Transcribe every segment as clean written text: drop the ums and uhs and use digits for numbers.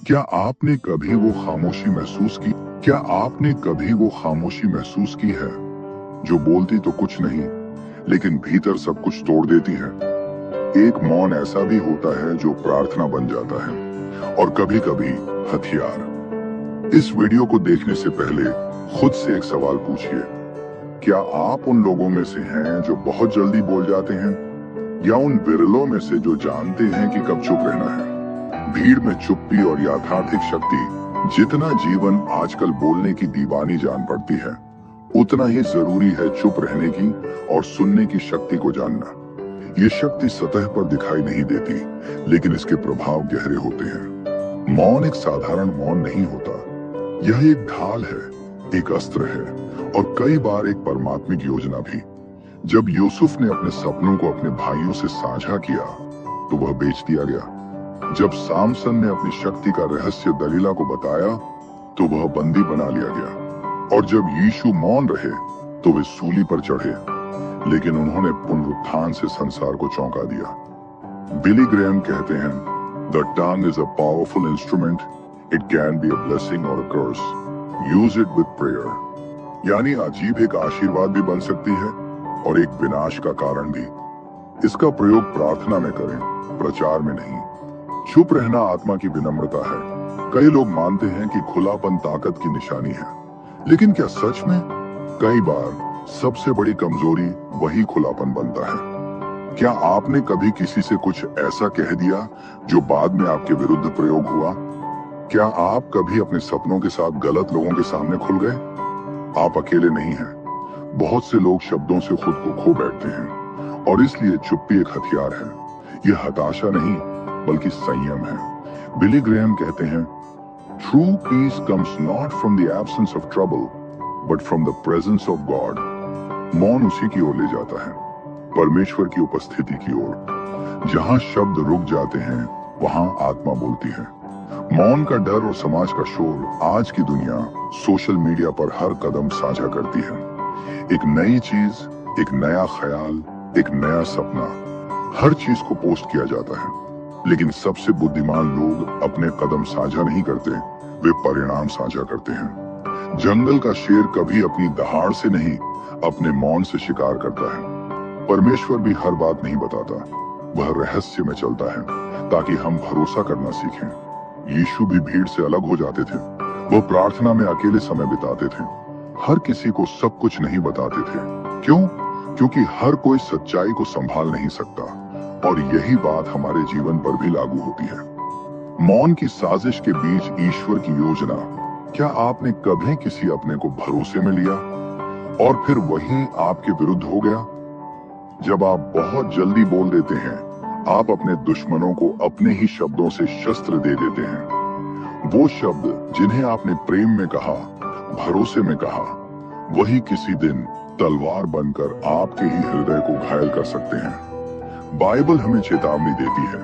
क्या आपने कभी वो खामोशी महसूस की क्या आपने कभी वो खामोशी महसूस की है जो बोलती तो कुछ नहीं लेकिन भीतर सब कुछ तोड़ देती है। एक मौन ऐसा भी होता है जो प्रार्थना बन जाता है और कभी कभी हथियार। इस वीडियो को देखने से पहले खुद से एक सवाल पूछिए, क्या आप उन लोगों में से हैं जो बहुत जल्दी बोल जाते हैं या उन बिरलों में से जो जानते हैं कि कब चुप रहना है। भीड़ में चुप्पी और याथार्थिक शक्ति, जितना जीवन आजकल बोलने की दीवानी जान पड़ती है, उतना ही जरूरी है चुप रहने की और सुनने की शक्ति को जानना। ये शक्ति सतह पर दिखाई नहीं देती, लेकिन इसके प्रभाव गहरे होते हैं। मौन एक साधारण मौन नहीं होता, यह एक ढाल है, एक अस्त्र है और कई बार एक परमात्मिक योजना भी। जब यूसुफ ने अपने सपनों को अपने भाइयों से साझा किया तो वह बेच दिया गया। जब सामसन ने अपनी शक्ति का रहस्य दलीला को बताया तो वह बंदी बना लिया गया। और जब यीशु मौन रहे तो वे सूली पर चढ़े, लेकिन उन्होंने पुनरुत्थान से संसार को चौंका दिया। बिली ग्रेहम कहते हैं, the tongue is a powerful instrument, it can be a blessing और अ कर्स, यूज इट विद प्रेयर। यानी अजीब एक आशीर्वाद भी बन सकती है और एक विनाश का कारण भी। इसका प्रयोग प्रार्थना में करें, प्रचार में नहीं। चुप रहना आत्मा की विनम्रता है। कई लोग मानते हैं कि खुलापन ताकत की निशानी है, लेकिन क्या सच में? कई बार सबसे बड़ी कमजोरी वही खुलापन बनता है। क्या आपने कभी किसी से कुछ ऐसा कह दिया जो बाद में आपके विरुद्ध प्रयोग हुआ? क्या आप कभी अपने सपनों के साथ गलत लोगों के सामने खुल गए? आप अकेले नहीं हैं। बहुत से लोग शब्दों से खुद को खो बैठते हैं और इसलिए चुप्पी एक हथियार है। यह हताशा नहीं बल्कि संयम है। बिली ग्रेहम कहते हैं, true peace comes not from the absence of trouble but from the presence of God. मौन उसी की ओर ले जाता है, परमेश्वर की उपस्थिति की ओर। जहां शब्द रुक जाते हैं वहां आत्मा बोलती है। मौन का डर और समाज का शोर आज की दुनिया सोशल मीडिया पर हर कदम साझा करती है। एक नई चीज, एक नया ख्याल, एक नया सपना, हर चीज को पोस्ट किया जाता है। लेकिन सबसे बुद्धिमान लोग अपने कदम साझा नहीं करते, वे परिणाम साझा करते हैं। जंगल का शेर कभी अपनी दहाड़ से नहीं, अपने मौन से शिकार करता है। परमेश्वर भी हर बात नहीं बताता, वह रहस्य में चलता है ताकि हम भरोसा करना सीखें। यीशु भी भीड़ से अलग हो जाते थे, वह प्रार्थना में अकेले समय बिताते थे। हर किसी को सब कुछ नहीं बताते थे। क्यों? क्योंकि हर कोई सच्चाई को संभाल नहीं सकता, और यही बात हमारे जीवन पर भी लागू होती है। मौन की साजिश के बीच ईश्वर की योजना। क्या आपने कभी किसी अपने को भरोसे में लिया और फिर वही आपके विरुद्ध हो गया? जब आप बहुत जल्दी बोल देते हैं, आप अपने दुश्मनों को अपने ही शब्दों से शस्त्र दे देते हैं। वो शब्द जिन्हें आपने प्रेम में कहा, भरोसे में कहा, वही किसी दिन तलवार बनकर आपके ही हृदय को घायल कर सकते हैं। बाइबल हमें चेतावनी देती है,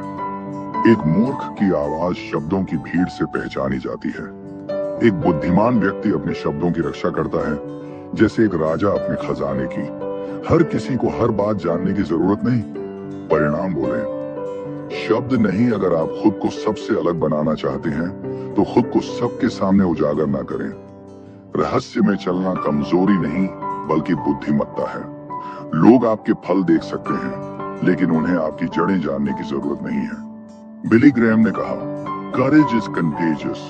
एक मूर्ख की आवाज शब्दों की भीड़ से पहचानी जाती है। एक बुद्धिमान व्यक्ति अपने शब्दों की रक्षा करता है, जैसे एक राजा अपने खजाने की। हर किसी को हर बात जानने की जरूरत नहीं, परिणाम बोलें। शब्द नहीं। अगर आप खुद को सबसे अलग बनाना चाहते हैं तो खुद को सबके सामने उजागर ना करें। रहस्य में चलना कमजोरी नहीं बल्कि बुद्धिमत्ता है। लोग आपके फल देख सकते हैं, लेकिन उन्हें आपकी जड़ें जानने की जरूरत नहीं है। बिली ग्रेहम ने कहा, courage is contagious,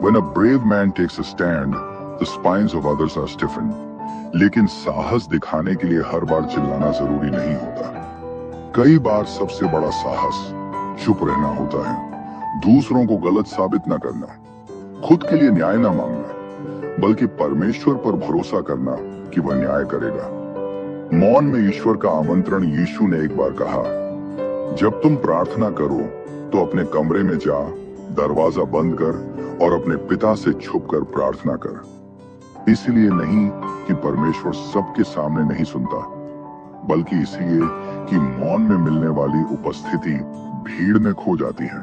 when a brave man takes a stand, the spines of others are stiffened. लेकिन साहस दिखाने के लिए हर बार चिल्लाना जरूरी नहीं होता। कई बार सबसे बड़ा साहस चुप रहना होता है। दूसरों को गलत साबित न करना, खुद के लिए न्याय न मांगना, बल्कि परमेश्वर पर भरोसा करना कि वह न्याय करेगा। मौन में ईश्वर का आमंत्रण। यीशु ने एक बार कहा, जब तुम प्रार्थना करो तो अपने कमरे में जा, दरवाजा बंद कर और अपने पिता से छुपकर प्रार्थना कर। इसलिए नहीं कि परमेश्वर सबके सामने नहीं सुनता, बल्कि इसलिए कि मौन में मिलने वाली उपस्थिति भीड़ में खो जाती है।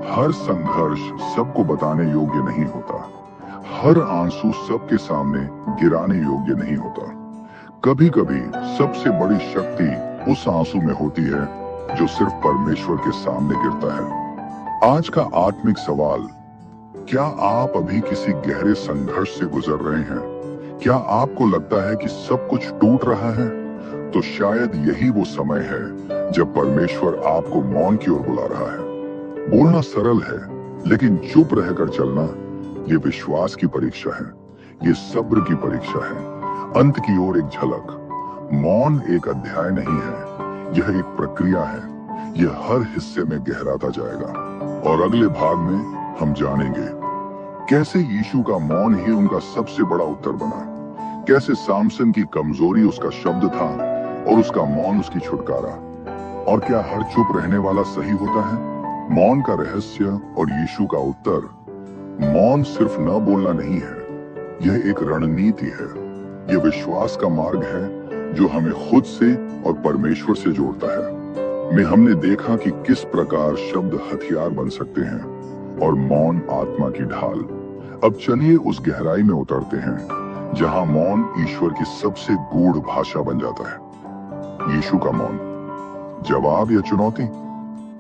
हर संघर्ष सबको बताने योग्य नहीं होता, हर आंसू सबके सामने गिराने योग्य नहीं होता। कभी कभी सबसे बड़ी शक्ति उस आंसू में होती है जो सिर्फ परमेश्वर के सामने गिरता है। आज का आत्मिक सवाल, क्या आप अभी किसी गहरे संघर्ष से गुजर रहे हैं? क्या आपको लगता है कि सब कुछ टूट रहा है? तो शायद यही वो समय है जब परमेश्वर आपको मौन की ओर बुला रहा है। बोलना सरल है, लेकिन चुप रहकर चलना ये विश्वास की परीक्षा है, ये सब्र की परीक्षा है, अंत की ओर एक झलक। मौन एक अध्याय नहीं है, यह एक प्रक्रिया है। यह हर हिस्से में गहराता जाएगा और अगले भाग में हम जानेंगे कैसे यीशु का मौन ही उनका सबसे बड़ा उत्तर बना, कैसे सामसन की कमजोरी उसका शब्द था और उसका मौन उसकी छुटकारा, और क्या हर चुप रहने वाला सही होता है। मौन का रहस्य और यीशु का उत्तर। मौन सिर्फ न बोलना नहीं है, यह एक रणनीति है। यह विश्वास का मार्ग है जो हमें खुद से और परमेश्वर से जोड़ता है। में हमने देखा कि किस प्रकार शब्द हथियार बन सकते हैं और मौन आत्मा की ढाल। अब चलिए उस गहराई में उतरते हैं जहां मौन ईश्वर की सबसे गूढ़ भाषा बन जाता है। यीशु का मौन, जवाब या चुनौती।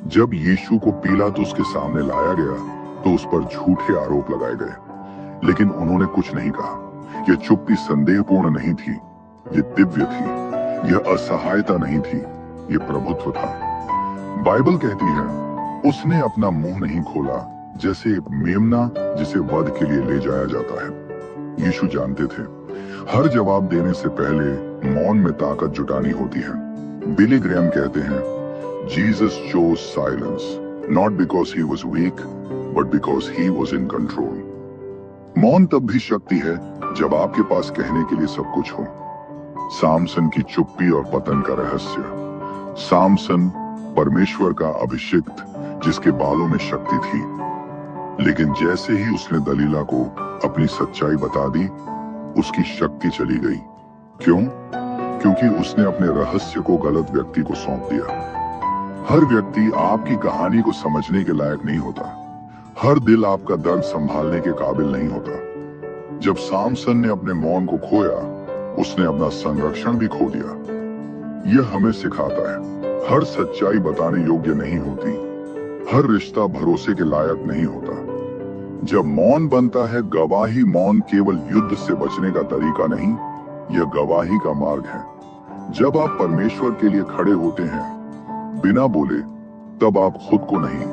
जब यीशु को पिलातुस के सामने लाया गया तो उस पर झूठे आरोप लगाए गए, लेकिन उन्होंने कुछ नहीं कहा। यह चुप्पी संदेहपूर्ण नहीं थी, यह दिव्य थी। यह असहायता नहीं थी, यह प्रभुत्व था। बाइबल कहती है, उसने अपना मुंह नहीं खोला, जैसे एक मेमना जिसे वध के लिए ले जाया जाता है। यीशु जानते थे, हर जवाब देने से पहले मौन में ताकत जुटानी होती है। बिली ग्रैहम कहते हैं, Jesus chose silence, not because he was weak, but because he was in control. मौन तब भी शक्ति है जब आपके पास कहने के लिए सब कुछ हो। सामसन की चुप्पी और पतन का रहस्य। सामसन परमेश्वर का अभिषिक्त जिसके बालों में शक्ति थी, लेकिन जैसे ही उसने दलीला को अपनी सच्चाई बता दी, उसकी शक्ति चली गई। क्यों? क्योंकि उसने अपने रहस्य को गलत व्यक्ति को सौंप दिया। हर व्यक्ति आपकी कहानी को समझने के लायक नहीं होता। हर दिल आपका दर्द संभालने के काबिल नहीं होता। जब सामसन ने अपने मौन को खोया, उसने अपना संरक्षण भी खो दिया। यह हमें सिखाता है, हर सच्चाई बताने योग्य नहीं होती, हर रिश्ता भरोसे के लायक नहीं होता। जब मौन बनता है गवाही, मौन केवल युद्ध से बचने का तरीका नहीं, यह गवाही का मार्ग है। जब आप परमेश्वर के लिए खड़े होते हैं बिना बोले, तब आप खुद को नहीं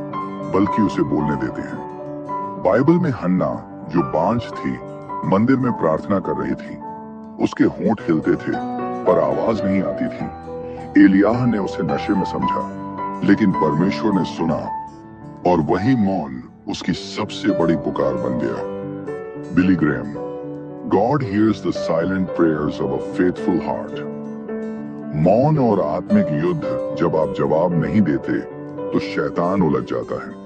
बल्कि उसे बोलने देते हैं। बाइबल में हन्ना, जो बांझ थी, मंदिर में प्रार्थना कर रही थी। उसके होंठ हिलते थे पर आवाज नहीं आती थी। एलियाह ने उसे नशे में समझा, लेकिन परमेश्वर ने सुना और वही मौन उसकी सबसे बड़ी पुकार बन गया। Billy Graham, God hears the silent prayers of a faithful heart. मौन और आत्मिक युद्ध। जब आप जवाब नहीं देते तो शैतान उलझ जाता है।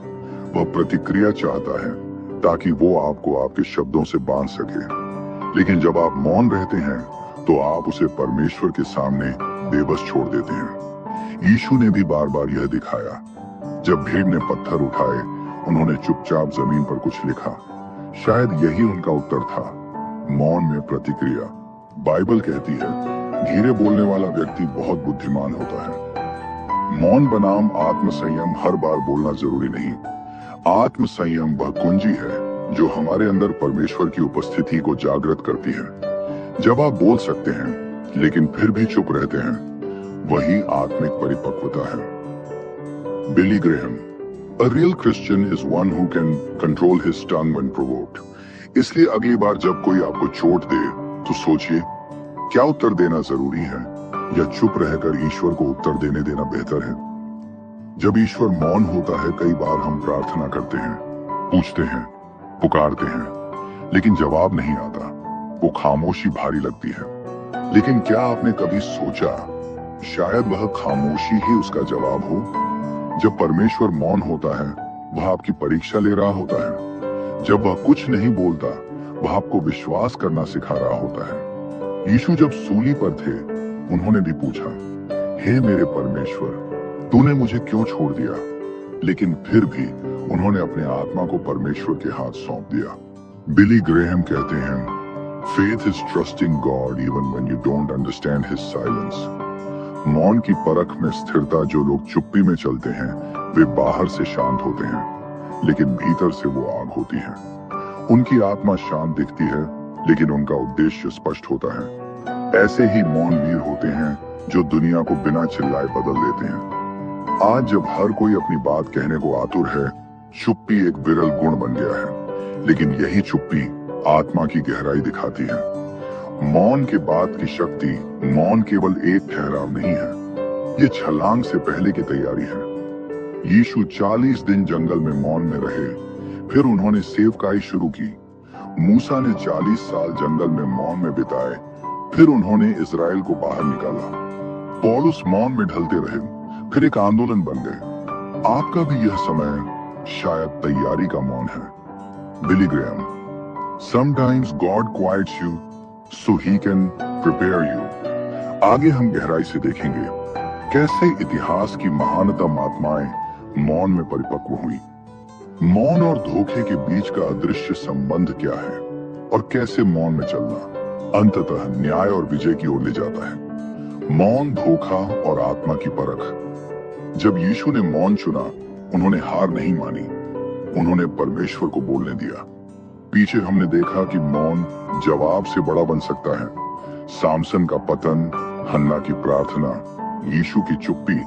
वह प्रतिक्रिया चाहता है ताकि वो आपको आपके शब्दों से बांध सके, लेकिन जब आप मौन रहते हैं तो आप उसे परमेश्वर के सामने बेबस छोड़ देते हैं। यीशु ने भी बार बार यह दिखाया। जब भीड़ ने पत्थर उठाए, उन्होंने चुपचाप जमीन पर कुछ लिखा। शायद यही उनका उत्तर था, मौन में प्रतिक्रिया। बाइबल कहती है, धीरे बोलने वाला व्यक्ति बहुत बुद्धिमान होता है। मौन बनाम आत्म संयम। हर बार बोलना जरूरी नहीं। आत्म संयम वह कुंजी है जो हमारे अंदर परमेश्वर की उपस्थिति को जागृत करती है। जब आप बोल सकते हैं लेकिन फिर भी चुप रहते हैं, वही आत्मिक परिपक्वता है। Billy Graham, A real Christian is one who can control his tongue when provoked. इसलिए अगली बार जब कोई आपको चोट दे तो सोचिए, क्या उत्तर देना जरूरी है या चुप रहकर ईश्वर को उत्तर देने देना बेहतर है। जब ईश्वर मौन होता है, कई बार हम प्रार्थना करते हैं, पूछते हैं, पुकारते हैं, लेकिन जवाब नहीं आता। वो खामोशी भारी लगती है। लेकिन क्या आपने कभी सोचा, शायद वह खामोशी ही उसका जवाब हो। जब परमेश्वर मौन होता है, वह आपकी परीक्षा ले रहा होता है। जब वह कुछ नहीं बोलता, वह आपको विश्वास करना सिखा रहा होता है। यीशु जब सूली पर थे, उन्होंने भी पूछा, हे मेरे परमेश्वर, तूने मुझे क्यों छोड़ दिया? लेकिन फिर भी उन्होंने अपने आत्मा को परमेश्वर के हाथ सौंप दिया। बिली ग्रैहम कहते हैं, faith is trusting God even when you don't understand his silence. मौन की परख में स्थिरता। जो लोग चुप्पी में चलते हैं, वे बाहर से शांत होते हैं, लेकिन भीतर से वो आग होती है। उनकी आत्मा शांत दिखती है, लेकिन उनका उद्देश्य स्पष्ट होता है। ऐसे ही मौन वीर होते हैं जो दुनिया को बिना चिल्लाए बदल देते हैं। आज जब हर कोई अपनी बात कहने को आतुर है, चुप्पी एक विरल गुण बन गया है। लेकिन यही चुप्पी आत्मा की गहराई दिखाती है। मौन के बाद की शक्ति, मौन केवल एक ठहराव नहीं है, ये छलांग से पहले की तैयारी है। यीशु 40 दिन जंगल में मौन में रहे, फिर उन्होंने सेवकाई शुरू की। मूसा ने 40 साल जंगल में मौन में बिताए, फिर उन्होंने इजराइल को बाहर निकाला। पौलुस मौन में ढलते रहे, फिर एक आंदोलन बन गए। आपका भी यह समय शायद तैयारी का मौन है। Billy Graham, sometimes God quiets you so he can prepare you। आगे हम गहराई से देखेंगे कैसे इतिहास की महानतम आत्माएं मौन में परिपक्व हुई। मौन और धोखे के बीच का अदृश्य संबंध क्या है और कैसे मौन में चलना अंततः न्याय और विजय की ओर ले जाता है। मौन, धोखा और आत्मा की परख। जब यीशु ने मौन चुना, उन्होंने हार नहीं मानी, उन्होंने परमेश्वर को बोलने दिया। पीछे हमने देखा कि मौन जवाब से बड़ा बन सकता है। सामसन का पतन, हन्ना की प्रार्थना, यीशु की चुप्पी,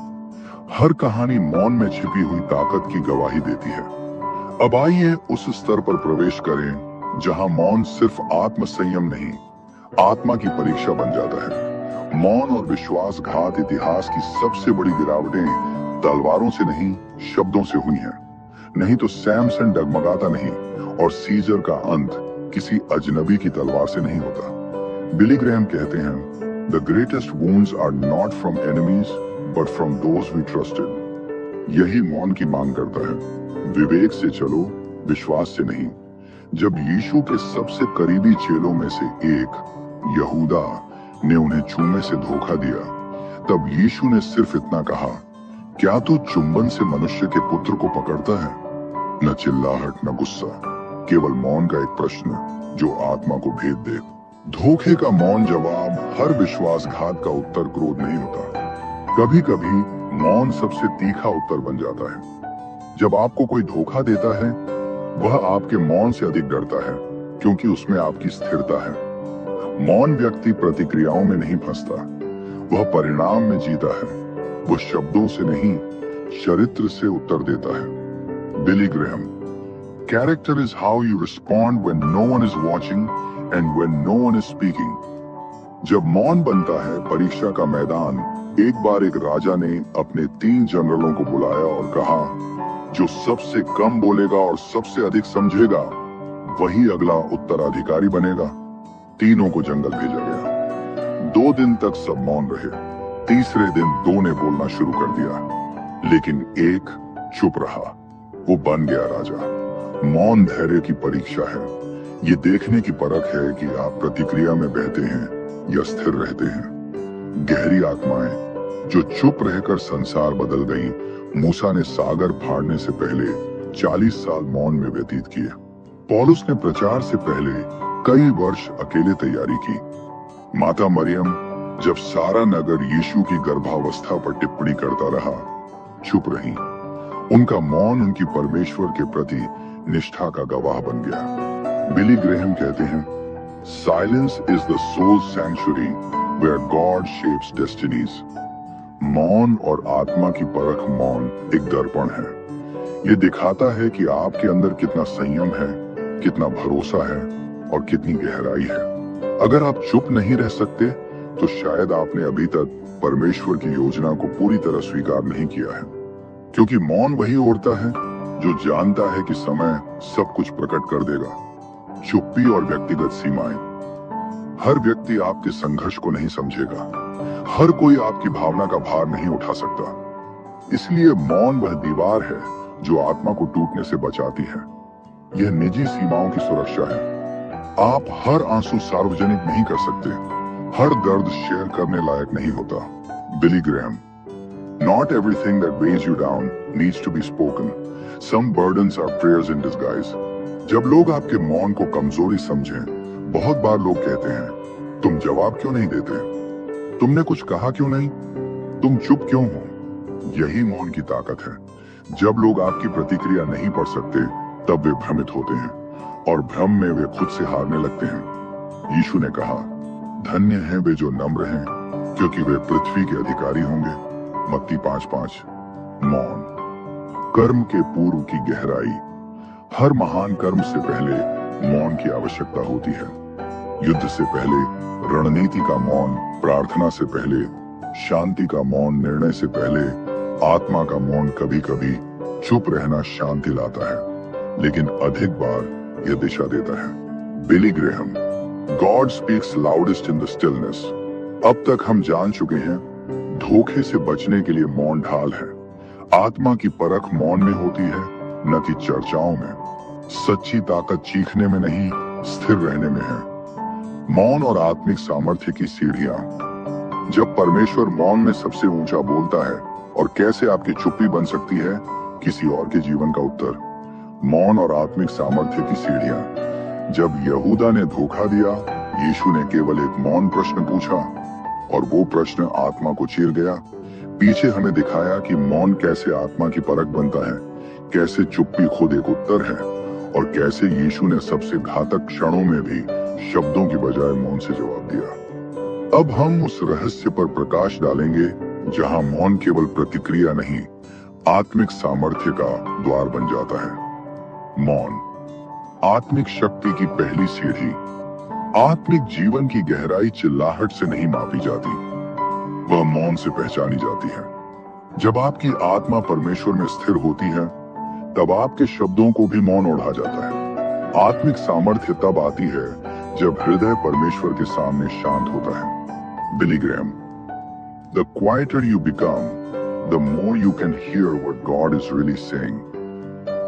हर कहानी मौन में छिपी हुई ताकत की गवाही देती है। अब आइए उस स्तर पर प्रवेश करें जहां मौन सिर्फ आत्म संयम नहीं, आत्मा की परीक्षा बन जाता है। मौन और विश्वासघात इतिहास की सबसे बड़ी गिरावटें तलवारों से नहीं, शब्दों से हुई हैं। नहीं तो सैमसन डगमगाता नहीं और सीजर का अंत किसी अजनबी की तलवार से नहीं होता। बिली ग्रेहम कहते हैं, the greatest wounds are not from enemies but from those we trusted. यही मौन की मांग करता है। विवेक से चलो, विश्वास से नहीं। जब यीशु के सबसे करीबी चेलों में से एक, यहूदा, ने उन्हें चूमे से धोखा दिया, तब यीशु ने सिर्फ इतना कहा, क्या तू चुंबन से मनुष्य के पुत्र को पकड़ता है? न चिल्लाहट, न गुस्सा, केवल मौन का एक प्रश्न जो आत्मा को भेद दे। धोखे का मौन जवाब हर विश्वासघात का उत्तर क्रोध नहीं होता। कभी कभी मौन सबसे तीखा उत्तर बन जाता है। जब आपको कोई धोखा देता है, वह आपके मौन से अधिक डरता है, क्योंकि उसमें आपकी स्थिरता है। मौन व्यक्ति प्रतिक्रियाओं में नहीं फंसता, वह परिणाम में जीता है। वह शब्दों से नहीं, चरित्र से उत्तर देता है। Billy Graham, character is how you respond when no one is watching and when no one is speaking। जब मौन बनता है परीक्षा का मैदान, एक बार एक राजा ने अपने 3 जनरलों को बुलाया और कहा, जो सबसे कम बोलेगा और सबसे अधिक समझेगा, वही अगला उत्तराधिकारी बनेगा। तीनों को जंगल भेजा गया। 2 दिन तक सब मौन रहे। तीसरे दिन 2 ने बोलना शुरू कर दिया, लेकिन एक चुप रहा। वो बन गया राजा। मौन धैर्य की परीक्षा है। ये देखने की परख है कि आप प्रतिक्रिया में बहते हैं या स्थिर रहते हैं। गहरी आत्माएं जो चुप रहकर संसार बदल गईं, मूसा ने सागर फाड़ने से पहले 40 साल मौन में व्यतीत किए। पौलुस ने प्रचार से पहले कई वर्ष अकेले तैयारी की। माता मरियम जब सारा नगर यीशु की गर्भावस्था पर टिप्पणी करता रहा, चुप रही। उनका मौन उनकी परमेश्वर के प्रति निष्ठा का गवाह बन गया। बिली ग्रेहम कहते हैं, silence is the soul sanctuary where God shapes destinies. मौन और आत्मा की परख। मौन एक दर्पण है। ये दिखाता है कि आपके अंदर कितना संयम है, कितना भरोसा है और कितनी गहराई है। अगर आप चुप नहीं रह सकते, तो शायद आपने अभी तक परमेश्वर की योजना को पूरी तरह स्वीकार नहीं किया है। क्योंकि मौन वही ओढ़ता है जो जानता है कि समय सब कुछ प्रकट कर देगा। चुप्पी और व्यक्तिगत सीमाएं। हर व्यक्ति आपके संघर्ष को नहीं समझेगा, हर कोई आपकी भावना का भार नहीं उठा सकता। इसलिए मौन वह दीवार है जो आत्मा को टूटने से बचाती है। यह निजी सीमाओं की सुरक्षा है। आप हर आंसू सार्वजनिक नहीं कर सकते, हर दर्द शेयर करने लायक नहीं होता। बिली Graham, Not everything that weighs you down needs to be spoken. Some burdens are prayers in disguise. जब लोग आपके मौन को कमजोरी समझें, बहुत बार लोग कहते हैं, तुम जवाब क्यों नहीं देते? तुमने कुछ कहा क्यों नहीं? तुम चुप क्यों हो? यही मौन की ताकत है। जब लोग आपकी प्रतिक्रिया नहीं पढ़ सकते तब वे भ्रमित होते हैं और भ्रम में वे खुद से हारने लगते हैं। यीशु ने कहा, धन्य हैं वे जो नम्र हैं, क्योंकि वे पृथ्वी के अधिकारी होंगे। मत्ती 5:5। मौन, कर्म के पूर्व की गहराई। हर महान कर्म से पहले मौन की आवश्यकता होती है। युद्ध से पहले रणनीति का मौन, प्रार्थना से पहले शांति का मौन, निर्णय से पहले आत्मा का मौन। कभी कभी चुप रहना शांति लाता है, लेकिन अधिक बार यह दिशा देता है। Billy Graham, God speaks loudest in the stillness. अब तक हम जान चुके हैं, धोखे से बचने के लिए मौन ढाल है। आत्मा की परख मौन में होती है, न कि चर्चाओं में। सच्ची ताकत चीखने में नहीं, स्थिर रहने में है। मौन और आत्मिक सामर्थ्य की सीढ़ियां। जब परमेश्वर मौन में सबसे ऊंचा बोलता है और कैसे आपकी चुप्पी बन सकती है किसी और के जीवन का उत्तर। मौन और आत्मिक सामर्थ्य की सीढ़ियां। जब यहूदा ने धोखा दिया, यीशु ने केवल एक मौन प्रश्न पूछा और वो प्रश्न आत्मा को चीर गया। पीछे हमें दिखाया कि मौन कैसे आत्मा की परख बनता है, कैसे चुप्पी खुद एक उत्तर है और कैसे यीशु ने सबसे घातक क्षणों में भी शब्दों की बजाय मौन से जवाब दिया। अब हम उस रहस्य पर प्रकाश डालेंगे जहां मौन केवल प्रतिक्रिया नहीं, आत्मिक सामर्थ्य का द्वार बन जाता है। मौन, आत्मिक शक्ति की पहली सीढ़ी। आत्मिक जीवन की गहराई चिल्लाहट से नहीं मापी जाती, वह मौन से पहचानी जाती है। जब आपकी आत्मा परमेश्वर में स्थिर होती है, तब आपके शब्दों को भी मौन ओढ़ा जाता है। आत्मिक सामर्थ्य तब आती है जब हृदय परमेश्वर के सामने शांत होता है। Billy Graham, The quieter you become, the more you can hear what God is really saying.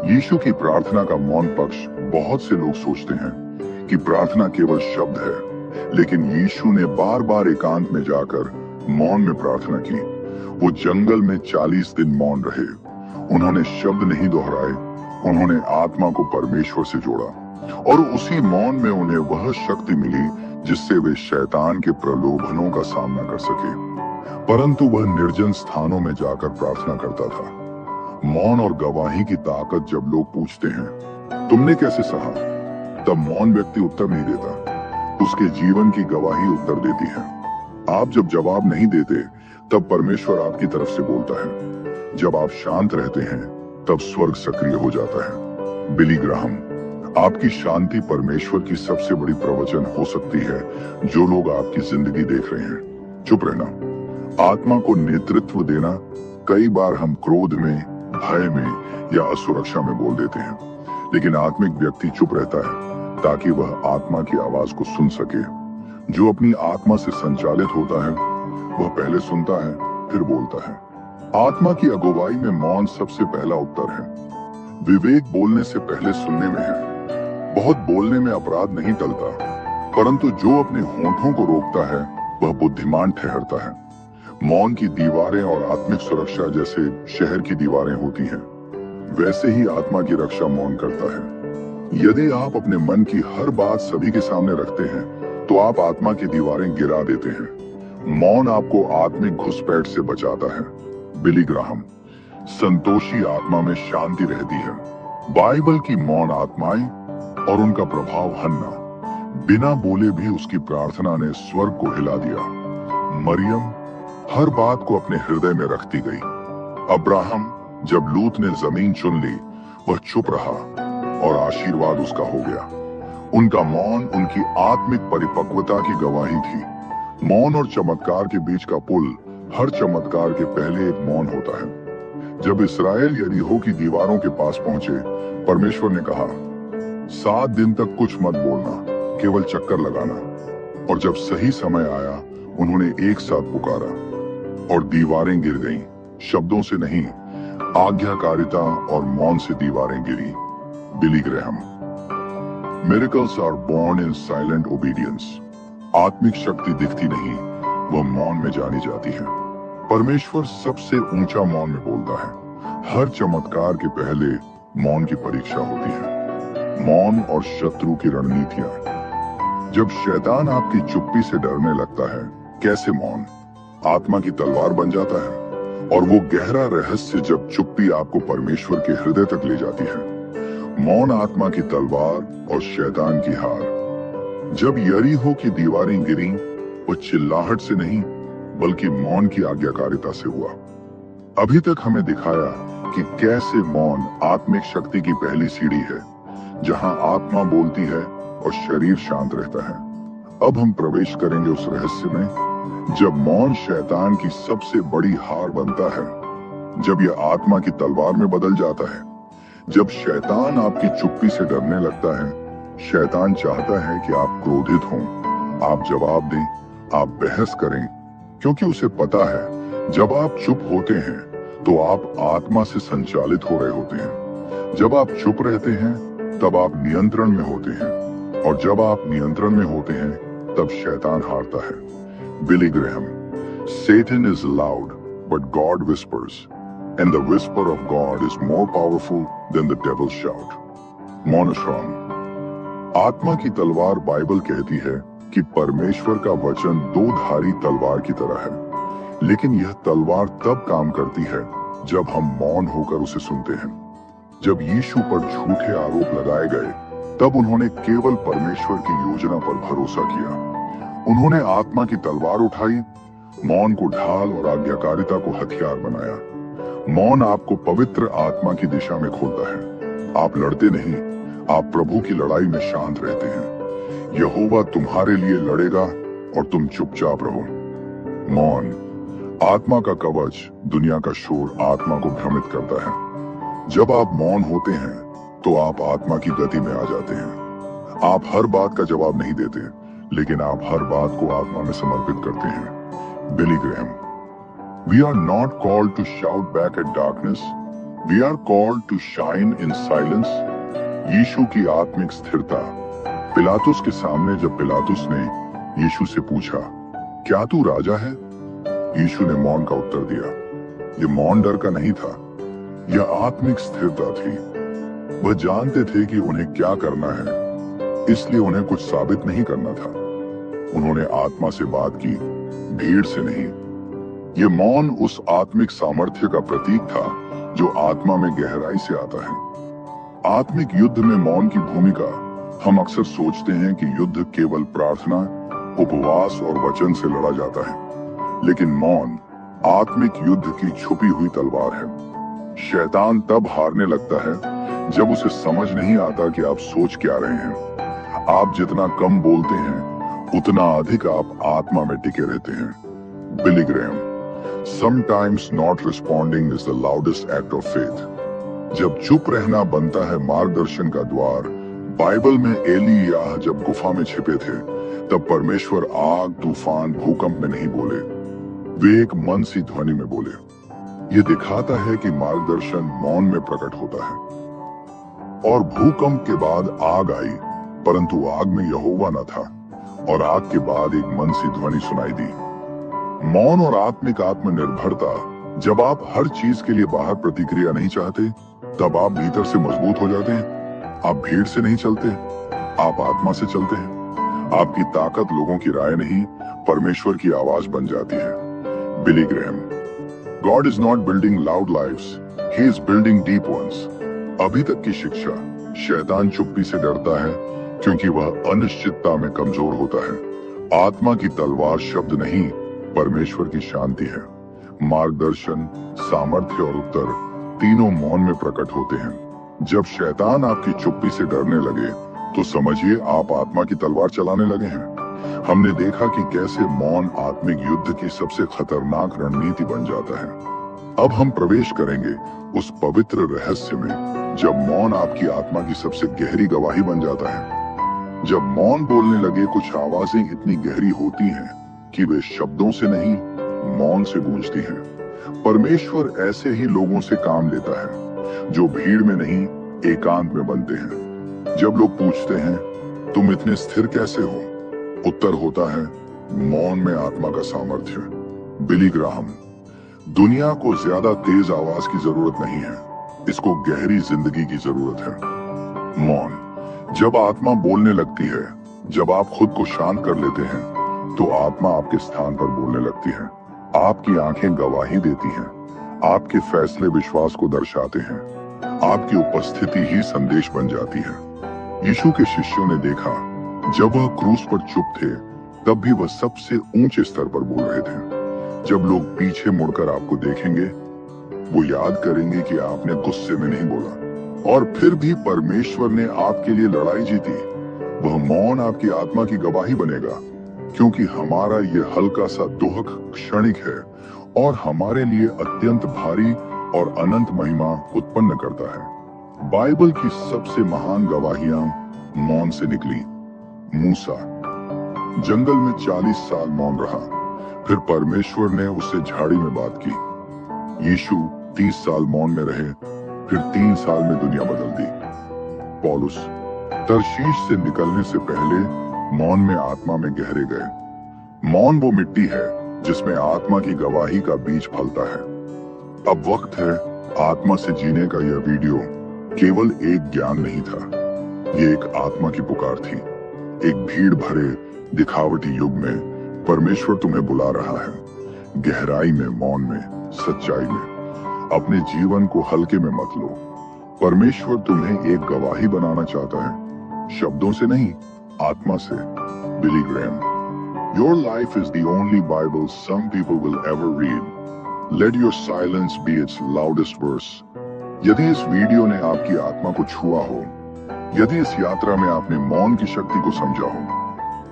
यीशु की प्रार्थना का मौन पक्ष। बहुत से लोग सोचते हैं कि प्रार्थना केवल शब्द है, लेकिन यीशु ने बार बार एकांत में जाकर मौन में प्रार्थना की। वो जंगल में 40 दिन मौन रहे। उन्होंने शब्द नहीं दोहराए, उन्होंने आत्मा को परमेश्वर से जोड़ा और उसी मौन में उन्हें वह शक्ति मिली जिससे वे शैतान के प्रलोभनों का सामना कर सके। परंतु वह निर्जन स्थानों में जाकर प्रार्थना करता था। मौन और गवाही की ताकत। जब लोग पूछते हैं, तुमने कैसे सहा, तब मौन व्यक्ति उत्तर नहीं देता, उसके जीवन की गवाही उत्तर देती है। आप जब जवाब नहीं देते, तब परमेश्वर आपकी तरफ से बोलता है। जब आप शांत रहते हैं, तब स्वर्ग सक्रिय हो जाता है। बिली ग्राहम, आपकी शांति परमेश्वर की सबसे बड़ी प्रवचन हो सकती है जो लोग आपकी जिंदगी देख रहे हैं। चुप रहना, आत्मा को नेतृत्व देना। कई बार हम क्रोध में, भय में या असुरक्षा में बोल देते हैं, लेकिन आत्मिक व्यक्ति चुप रहता है ताकि वह आत्मा की आवाज को सुन सके। जो अपनी आत्मा से संचालित होता है, वह पहले सुनता है, फिर बोलता है। आत्मा की अगुवाई में मौन सबसे पहला उत्तर है। विवेक बोलने से पहले सुनने में है। बहुत बोलने में अपराध नहीं टलता, परंतु जो अपने होठों को रोकता है, वह बुद्धिमान ठहरता है। मौन की दीवारें और आत्मिक सुरक्षा जैसे शहर की दीवारें होती हैं, वैसे ही आत्मा की रक्षा मौन करता है। यदि आप अपने मन की हर बात सभी के सामने रखते हैं, तो आप आत्मा की दीवारें गिरा देते हैं। मौन आपको आत्मिक घुसपैठ से बचाता है। बिली ग्राहम, संतोषी आत्मा में शांति रहती है। बाइबल की मौन आत्माएं और उनका प्रभाव। हन्ना, बिना बोले भी उसकी प्रार्थना ने स्वर्ग को हिला दिया। मरियम हर बात को अपने हृदय में रखती गई। अब्राहम, जब लूत ने जमीन चुन ली, वह चुप रहा और आशीर्वाद उसका हो गया। उनका मौन उनकी आत्मिक परिपक्वता की गवाही थी। मौन और चमत्कार के बीच का पुल। हर चमत्कार के पहले एक मौन होता है। जब इस्राएल यरीहो की दीवारों के पास पहुंचे, परमेश्वर ने कहा, 7 दिन तक कुछ मत बोलना, केवल चक्कर लगाना। और जब सही समय आया, उन्होंने एक साथ पुकारा और दीवारें गिर गईं। शब्दों से नहीं, आज्ञाकारिता और मौन से दीवारें गिरी। Billy Graham, miracles are born in silent obedience. आत्मिक शक्ति दिखती नहीं, वह मौन में जानी जाती है। परमेश्वर सबसे ऊंचा मौन में बोलता है। हर चमत्कार के पहले मौन की परीक्षा होती है। मौन और शत्रु की रणनीतियां। जब शैतान आपकी चुप्पी से डरने लगता है, कैसे मौन आत्मा की तलवार बन जाता है। और वो गहरा रहस्य जब चुप्पी आपको परमेश्वर के हृदय तक ले जाती है। मौन आत्मा की तलवार और शैतान की हार। जब यरीहो की दीवारें गिरी, वो चिल्लाहट से नहीं बल्कि मौन की आज्ञाकारिता से हुआ। अभी तक हमें दिखाया कि कैसे मौन आत्मिक शक्ति की पहली सीढ़ी है, जहां आत्मा बोलती है और शरीर शांत रहता है। अब हम प्रवेश करेंगे उस रहस्य में जब मौन शैतान की सबसे बड़ी हार बनता है, जब यह आत्मा की तलवार में बदल जाता है। जब शैतान आपकी चुप्पी से डरने लगता है, शैतान चाहता है कि आप क्रोधित हों, आप जवाब दें, आप बहस करें, क्योंकि उसे पता है जब आप चुप होते हैं तो आप आत्मा से संचालित हो रहे होते हैं। जब आप चुप रहते हैं तब आप नियंत्रण में होते हैं, और जब आप नियंत्रण में होते हैं तब शैतान हारता है। Billy Graham, Satan is loud, but God whispers, and the whisper of God is more powerful than the devil's shout. मोनोश्रॉन, आत्मा की तलवार बाइबल कहती है कि परमेश्वर का वचन दो धारी तलवार की तरह है, लेकिन यह तलवार तब काम करती है जब हम मौन होकर उसे सुनते हैं। जब यीशु पर झूठे आरोप लगाए गए, तब उन्होंने केवल परमेश्वर की योजना पर भरोसा किया। उन्होंने आत्मा की तलवार उठाई, मौन को ढाल और आज्ञाकारिता को हथियार बनाया। मौन आपको पवित्र आत्मा की दिशा में खोलता है। आप लड़ते नहीं, आप प्रभु की लड़ाई में शांत रहते हैं। यहोवा तुम्हारे लिए लड़ेगा और तुम चुपचाप रहो। मौन, आत्मा का कवच। दुनिया का शोर आत्मा को भ्रमित करता है। जब आप मौन होते हैं तो आप आत्मा की गति में आ जाते हैं। आप हर बात का जवाब नहीं देते, लेकिन आप हर बात को आत्मा में समर्पित करते हैं। बिली Graham, We are not called to shout back at darkness. We are called to shine in silence. यीशु की आत्मिक स्थिरता। पिलातुस के सामने जब पिलातुस ने यीशु से पूछा, क्या तू राजा है? यीशु ने मौन का उत्तर दिया। यह मौन डर का नहीं था, यह आत्मिक स्थिरता थी। वह जानते थे कि उन्हें क्या करना है, इसलिए उन्हें कुछ साबित नहीं करना था। उन्होंने आत्मा से बात की, भीड़ से नहीं। ये मौन उस आत्मिक सामर्थ्य का प्रतीक था जो आत्मा में गहराई से आता है। आत्मिक युद्ध में मौन की भूमिका। हम अक्सर सोचते हैं कि युद्ध केवल प्रार्थना, उपवास और वचन से लड़ा जाता है, लेकिन मौन आत्मिक युद्ध की छुपी हुई तलवार है। शैतान तब हारने लगता है जब उसे समझ नहीं आता कि आप सोच क्या रहे हैं। आप जितना कम बोलते हैं, उतना अधिक आप आत्मा में टिके रहते हैं। बिली Graham, Sometimes not responding is the loudest act of faith. जब चुप रहना बनता है मार्गदर्शन का द्वार। बाइबल में एलियाह जब गुफा में छिपे थे, तब परमेश्वर आग, तूफान, भूकंप में नहीं बोले, वे एक मन सी ध्वनि में बोले। यह दिखाता है कि मार्गदर्शन मौन में प्रकट होता है। और भूकंप के बाद आग आई, परंतु आग में यहोवा न था, और आग के बाद एक मन सी ध्वनि सुनाई दी। मौन और आत्मिक आत्मनिर्भरता। जब आप हर चीज के लिए बाहर प्रतिक्रिया नहीं चाहते, तब आप भीतर से मजबूत हो जाते हैं। आप भीड़ से नहीं चलते, आप आत्मा से चलते हैं। आपकी ताकत लोगों की राय नहीं, परमेश्वर की आवाज बन जाती है। Billy Graham, God is not building loud lives, he is building deep ones. अभी तक की शिक्षा। शैतान चुप्पी से डरता है क्योंकि वह अनिश्चितता में कमजोर होता है। आत्मा की तलवार शब्द नहीं, परमेश्वर की शांति है। मार्गदर्शन, सामर्थ्य और उत्तर तीनों मौन में प्रकट होते हैं। जब शैतान आपकी चुप्पी से डरने लगे, तो समझिए आप आत्मा की तलवार चलाने लगे हैं। हमने देखा कि कैसे मौन आत्मिक युद्ध की सबसे खतरनाक रणनीति बन जाता है। अब हम प्रवेश करेंगे उस पवित्र रहस्य में जब मौन आपकी आत्मा की सबसे गहरी गवाही बन जाता है। जब मौन बोलने लगे, कुछ आवाजें इतनी गहरी होती हैं कि वे शब्दों से नहीं, मौन से गूंजती हैं। परमेश्वर ऐसे ही लोगों से काम लेता है जो भीड़ में नहीं, एकांत में बनते हैं। जब लोग पूछते हैं, तुम इतने स्थिर कैसे हो? उत्तर होता है, मौन में आत्मा का सामर्थ्य। बिली ग्राहम, दुनिया को ज्यादा तेज आवाज की जरूरत नहीं है, इसको गहरी जिंदगी की जरूरत है। मौन, जब आत्मा बोलने लगती है, जब आप खुद को शांत कर लेते हैं, तो आत्मा आपके स्थान पर बोलने लगती है। आपकी आंखें गवाही देती हैं, आपके फैसले विश्वास को दर्शाते हैं। आपकी उपस्थिति ही संदेश बन जाती है। यीशु के शिष्यों ने देखा, जब वह क्रूस पर चुप थे तब भी वह सबसे ऊंचे स्तर पर बोल रहे थे। जब लोग पीछे मुड़कर आपको देखेंगे, वो याद करेंगे कि आपने गुस्से में नहीं बोला और फिर भी परमेश्वर ने आपके लिए लड़ाई जीती। वह मौन आपकी आत्मा की गवाही बनेगा, क्योंकि हमारा ये हल्का सा दुख क्षणिक है और हमारे लिए अत्यंत भारी और अनंत महिमा उत्पन्न करता है। बाइबल की सबसे महान गवाहियां मौन से निकली। मूसा जंगल में 40 साल मौन रहा, फिर परमेश्वर ने उससे झाड़ी में बात की। यीशु 30 साल मौन में रहे, फिर 3 साल में दुनिया बदल दी। पौलुस तरशीश से निकलने से पहले मौन में आत्मा में गहरे गए। मौन वो मिट्टी है जिसमें आत्मा की गवाही का बीज फलता है। अब वक्त है आत्मा से जीने का। यह वीडियो केवल एक ज्ञान नहीं था, ये एक आत्मा की पुकार थी। एक भीड़ भरे दिखावटी युग में परमेश्वर तुम्हें बुला रहा है। गहराई में, मौन में, सच्चाई में। अपने जीवन को हल्के में मत लो। परमेश्वर तुम्हें एक गवाही बनाना चाहता है, शब्दों से नहीं, आत्मा से। बिली Graham. Your life is the only Bible some people will ever read. Let your silence be its loudest verse. यदि इस वीडियो ने आपकी आत्मा को छुआ हो, यदि इस यात्रा में आपने मौन की शक्ति को समझा हो,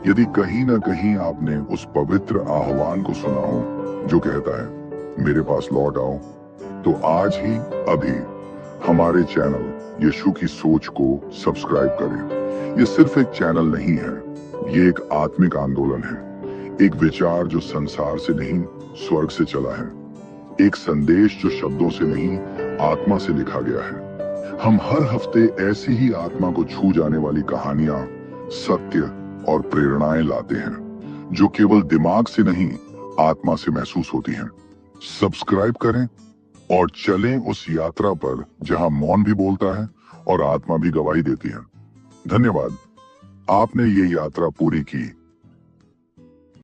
यदि कहीं ना कहीं आपने उस पवित्र आह्वान को सुना हो जो कहता है, मेरे पास लौट आओ, तो आज ही, अभी हमारे चैनल यीशु की सोच को सब्सक्राइब करें। ये सिर्फ एक चैनल नहीं है, ये एक आत्मिक आंदोलन है। एक विचार जो संसार से नहीं, स्वर्ग से चला है। एक संदेश जो शब्दों से नहीं, आत्मा से लिखा गया है। हम हर हफ्ते ऐसी ही आत्मा को छू जाने वाली कहानियां, सत्य और प्रेरणाएं लाते हैं, जो केवल दिमाग से नहीं, आत्मा से महसूस होती हैं। सब्सक्राइब करें और चलें उस यात्रा पर जहां मौन भी बोलता है और आत्मा भी गवाही देती है। धन्यवाद, आपने ये यात्रा पूरी की।